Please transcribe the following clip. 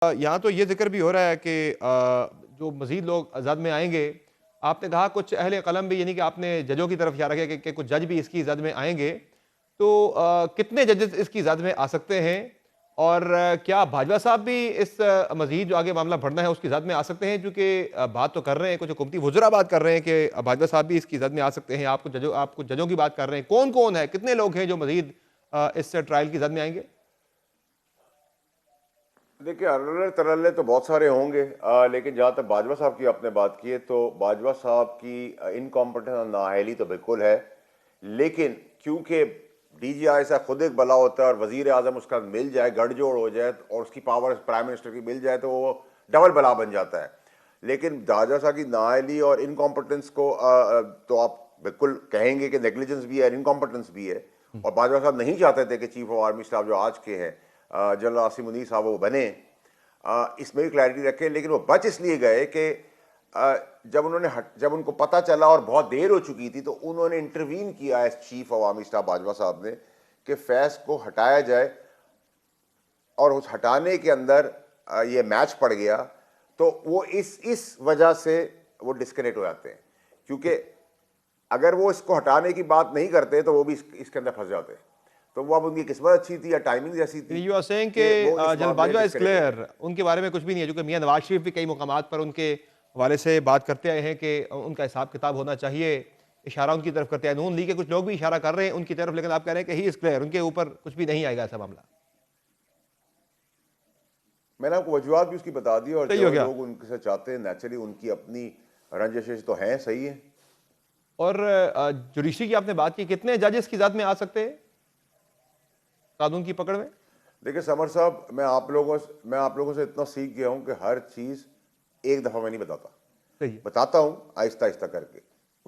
यहाँ तो ये ज़िक्र भी हो रहा है कि जो मज़ीद लोग ज़द में आएँगे, आपने कहा कुछ अहले कलम भी, यानी कि आपने जजों की तरफ इशारा किया कि कुछ जज भी इसकी ज़द में आएँगे। तो कितने जजेस इसकी ज़द में आ सकते हैं? और क्या बाजवा साहब भी इस मज़ीद जो आगे मामला बढ़ना है उसकी ज़द में आ सकते हैं? चूँकि बात तो कर रहे हैं, कुछ हुकूमती वुज़रा बात कर रहे हैं कि बाजवा साहब भी इसकी ज़द में आ सकते हैं। आप कुछ जजों की बात कर रहे हैं। कौन-कौन है? कितने लोग हैं जो मज़ीद इस ट्रायल की ज़द में आएँगे? देखिए, अरले तरल्ले तो बहुत सारे होंगे, लेकिन जहाँ तक बाजवा साहब की आपने बात की है, तो बाजवा साहब की इनकॉम्पिटेंस और नाअहली तो बिल्कुल है। लेकिन क्योंकि डीजीआई से खुद एक बला होता है और वजीर आजम उसका मिल जाए, गठजोड़ हो जाए और उसकी पावर प्राइम मिनिस्टर की मिल जाए, तो वो डबल बला बन जाता है। लेकिन बाजवा साहब की नाअहली और इनकॉम्पिटेंस को तो आप बिल्कुल कहेंगे कि नेग्लिजेंस भी है, इनकॉम्पिटेंस भी है। और बाजवा साहब नहीं चाहते थे कि चीफ ऑफ आर्मी स्टाफ जो आज के हैं जनरल आसिम मुनीर साहब वो बने, इसमें भी क्लैरिटी रखें। लेकिन वो बच इसलिए गए कि जब उनको पता चला और बहुत देर हो चुकी थी, तो उन्होंने इंटरवीन किया as chief of army staff Bajwa साहब ने कि फैज़ को हटाया जाए, और उस हटाने के अंदर ये मैच पड़ गया। तो वो इस वजह से वो डिस्कनेक्ट हो जाते हैं, क्योंकि अगर वो इसको हटाने की बात नहीं करते तो वो भी इसके अंदर फंस जाते हैं। तो वो अब उनकी किस्मत अच्छी थी या टाइमिंग जैसी थी यू आर सेइंग कि कि वो इस जनरल मामले में बाजवा इज़ डिस्कनेक्ट हो गए। क्लियर, उनके बारे में कुछ भी नहीं है। चूँकि मियाँ नवाज़ शरीफ भी कई मुकामात पर उनके हवाले से बात करते आए हैं कि उनका हिसाब-किताब होना चाहिए, इशारा उनकी तरफ करते हैं। नून लीग के कुछ लोग भी इशारा कर रहे हैं उनकी तरफ, लेकिन आप कह रहे हैं कि ही इज़ क्लियर, उनके ऊपर कुछ भी नहीं आएगा ऐसा मामला। मैंने आपको वजूहात भी उसकी बता दी, और सही हो जो गया। लोग उनसे चाहते हैं, नेचुरली उनकी अपनी रंजिशें तो हैं, सही है। और जुडिशरी की आपने बात की, कितने जज इसकी ज़द में आ सकते हैं कानून की पकड़ में? देखिए समर साहब, मैं आप लोगों से इतना सीख गया हूं कि हर चीज़ एक दफ़ा में नहीं बताता। सही है। बताता हूं आहिस्ता आहिस्ता करके।